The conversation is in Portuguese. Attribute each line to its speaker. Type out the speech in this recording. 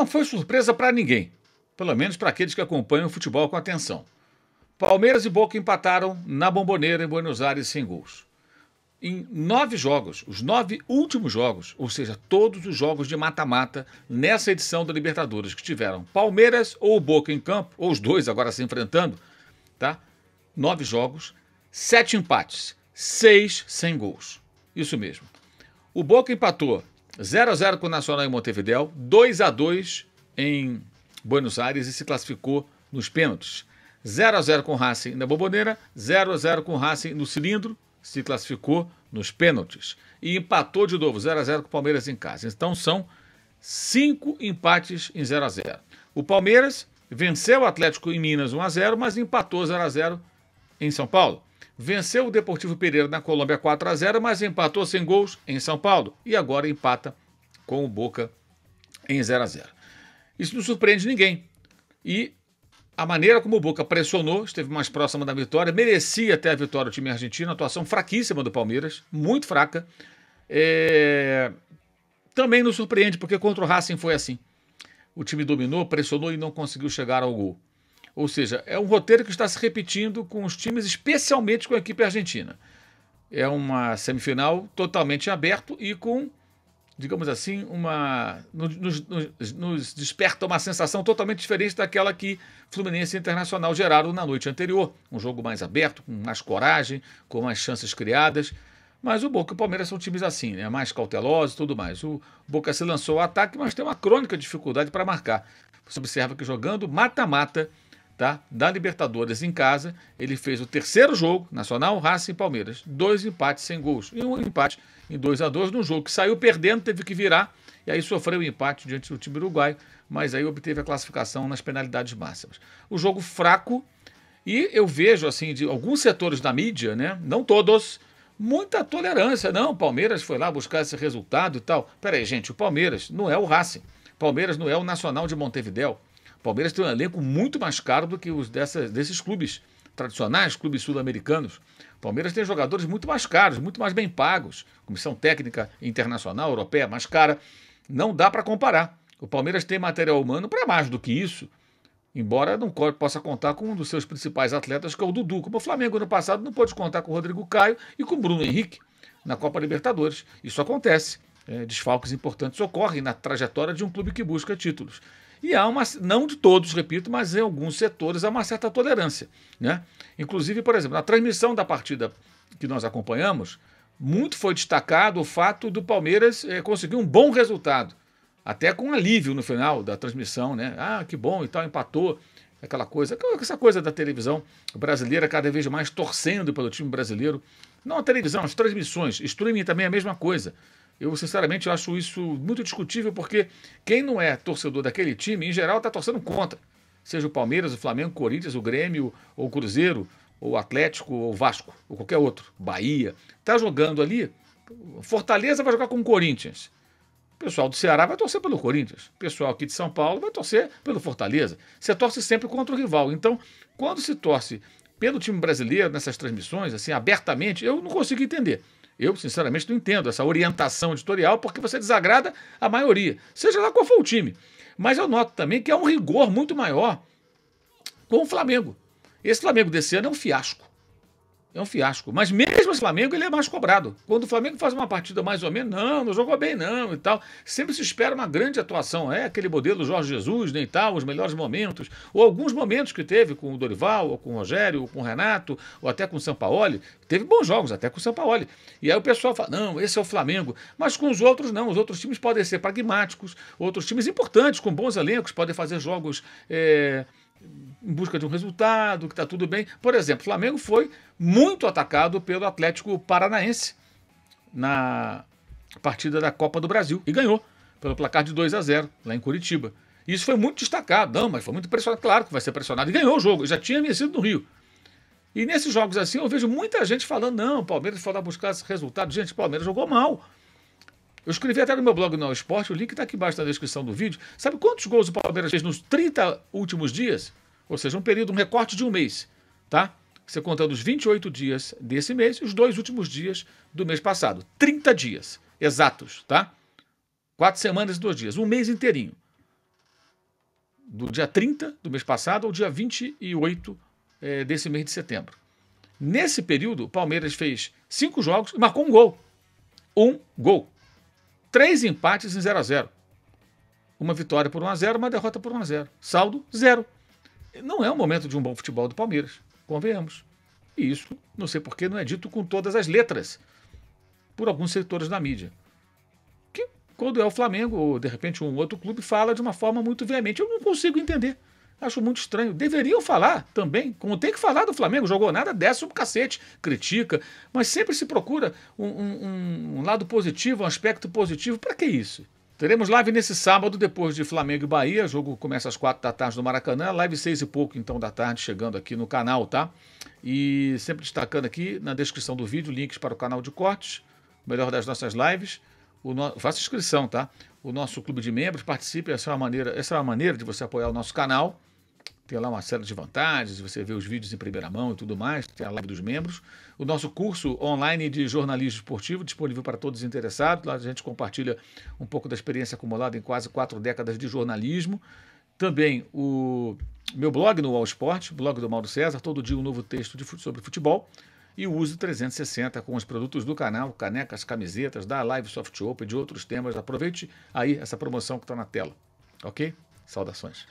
Speaker 1: não foi surpresa para ninguém, pelo menos para aqueles que acompanham o futebol com atenção. Palmeiras e Boca empataram na Bombonera, em Buenos Aires, sem gols. Em 9 jogos, os 9 últimos jogos, ou seja, todos os jogos de mata-mata nessa edição da Libertadores, que tiveram Palmeiras ou Boca em campo, ou os dois agora se enfrentando, tá? 9 jogos, 7 empates, 6 sem gols. Isso mesmo. O Boca empatou 0-0 com o Nacional em Montevidéu, 2-2 em Buenos Aires e se classificou nos pênaltis. 0-0 com o Racing na Bombonera, 0-0 com o Racing no Cilindro, se classificou nos pênaltis. E empatou de novo, 0-0 com o Palmeiras em casa. Então são 5 empates em 0-0. O Palmeiras venceu o Atlético em Minas 1-0, mas empatou 0-0 em São Paulo. Venceu o Deportivo Pereira na Colômbia 4-0, mas empatou sem gols em São Paulo. E agora empata com o Boca em 0-0. Isso não surpreende ninguém. E a maneira como o Boca pressionou, esteve mais próximo da vitória, merecia até a vitória o time argentino, atuação fraquíssima do Palmeiras, muito fraca. Também não surpreende, porque contra o Racing foi assim. O time dominou, pressionou e não conseguiu chegar ao gol. Ou seja, é um roteiro que está se repetindo com os times, especialmente com a equipe argentina. É uma semifinal totalmente aberto e com, digamos assim, nos desperta uma sensação totalmente diferente daquela que Fluminense e Internacional geraram na noite anterior. Um jogo mais aberto, com mais coragem, com mais chances criadas. Mas o Boca e o Palmeiras são times assim, né? Mais cautelosos e tudo mais. O Boca se lançou ao ataque, mas tem uma crônica dificuldade para marcar. Você observa que jogando mata-mata, tá, da Libertadores em casa, ele fez o terceiro jogo, Nacional, Racing e Palmeiras. 2 empates sem gols. E um empate em 2-2 num jogo que saiu perdendo, teve que virar, e aí sofreu o empate diante do time uruguaio, mas aí obteve a classificação nas penalidades máximas. O jogo fraco, e eu vejo, assim, de alguns setores da mídia, né, não todos, muita tolerância. Não, o Palmeiras foi lá buscar esse resultado e tal. Peraí, gente, o Palmeiras não é o Racing. O Palmeiras não é o Nacional de Montevidéu. O Palmeiras tem um elenco muito mais caro do que os desses clubes tradicionais, clubes sul-americanos. O Palmeiras tem jogadores muito mais caros, muito mais bem pagos. Comissão técnica internacional, europeia, mais cara. Não dá para comparar. O Palmeiras tem material humano para mais do que isso, embora não possa contar com um dos seus principais atletas, que é o Dudu. Como o Flamengo ano passado não pôde contar com o Rodrigo Caio e com o Bruno Henrique na Copa Libertadores. Isso acontece. Desfalques importantes ocorrem na trajetória de um clube que busca títulos. E há não de todos, repito, mas em alguns setores há uma certa tolerância, né? Inclusive, por exemplo, na transmissão da partida que nós acompanhamos, muito foi destacado o fato do Palmeiras conseguir um bom resultado, até com alívio no final da transmissão, né? Ah, que bom e tal, empatou, essa coisa da televisão brasileira cada vez mais torcendo pelo time brasileiro. Não a televisão, as transmissões, streaming também é a mesma coisa. Eu, sinceramente, acho isso muito discutível, porque quem não é torcedor daquele time, em geral, está torcendo contra. Seja o Palmeiras, o Flamengo, o Corinthians, o Grêmio, ou o Cruzeiro, ou o Atlético, ou o Vasco, ou qualquer outro, Bahia. Está jogando ali, Fortaleza vai jogar com o Corinthians. O pessoal do Ceará vai torcer pelo Corinthians. O pessoal aqui de São Paulo vai torcer pelo Fortaleza. Você torce sempre contra o rival. Então, quando se torce pelo time brasileiro nessas transmissões, assim, abertamente, eu não consigo entender. Eu, sinceramente, não entendo essa orientação editorial, porque você desagrada a maioria, seja lá qual for o time. Mas eu noto também que há um rigor muito maior com o Flamengo. Esse Flamengo desse ano é um fiasco. É um fiasco. Mas mesmo esse Flamengo, ele é mais cobrado. Quando o Flamengo faz uma partida mais ou menos, não jogou bem não e tal. Sempre se espera uma grande atuação. É aquele modelo Jorge Jesus, nem tal, os melhores momentos. Ou alguns momentos que teve com o Dorival, ou com o Rogério, ou com o Renato, ou até com o Sampaoli. Teve bons jogos, até com o Sampaoli. E aí o pessoal fala, não, esse é o Flamengo. Mas com os outros não. Os outros times podem ser pragmáticos. Outros times importantes, com bons elencos, podem fazer jogos em busca de um resultado, que está tudo bem. Por exemplo, o Flamengo foi muito atacado pelo Atlético Paranaense na partida da Copa do Brasil e ganhou pelo placar de 2-0 lá em Curitiba. Isso foi muito destacado, não, mas foi muito pressionado, claro que vai ser pressionado, e ganhou o jogo, já tinha vencido no Rio. E nesses jogos assim eu vejo muita gente falando, não, o Palmeiras foi lá buscar esse resultado. Gente, o Palmeiras jogou mal. Eu escrevi até no meu blog no Esporte, o link está aqui embaixo na descrição do vídeo. Sabe quantos gols o Palmeiras fez nos 30 últimos dias? Ou seja, um período, um recorte de um mês, tá? Você contando os 28 dias desse mês e os 2 últimos dias do mês passado. 30 dias exatos, tá? 4 semanas e 2 dias, um mês inteirinho. do dia 30 do mês passado ao dia 28 desse mês de setembro. Nesse período, o Palmeiras fez 5 jogos e marcou um gol. 1 gol. 3 empates em 0-0. Uma vitória por 1-0, uma derrota por 1-0. Saldo 0. Não é o momento de um bom futebol do Palmeiras, convenhamos. E isso, não sei porquê, não é dito com todas as letras por alguns setores da mídia. Que quando é o Flamengo ou, de repente, um outro clube, fala de uma forma muito veemente. Eu não consigo entender. Acho muito estranho. Deveriam falar também, como tem que falar do Flamengo. Jogou nada, desce o cacete, critica. Mas sempre se procura um lado positivo, um aspecto positivo. Para que isso? Teremos live nesse sábado, depois de Flamengo e Bahia. O jogo começa às 4 da tarde no Maracanã. Live 6 e pouco, então, da tarde, chegando aqui no canal, tá? E sempre destacando aqui na descrição do vídeo, links para o canal de cortes, o melhor das nossas lives. Faça inscrição, tá? O nosso clube de membros, participe. Essa é uma maneira de você apoiar o nosso canal. Tem lá uma série de vantagens, você vê os vídeos em primeira mão e tudo mais, tem a live dos membros. O nosso curso online de jornalismo esportivo, disponível para todos os interessados. Lá a gente compartilha um pouco da experiência acumulada em quase 4 décadas de jornalismo. Também o meu blog no All Sport, blog do Mauro César, todo dia um novo texto sobre futebol. E o Uso 360 com os produtos do canal, canecas, camisetas, da Live Soft Open, de outros temas. Aproveite aí essa promoção que está na tela, ok? Saudações.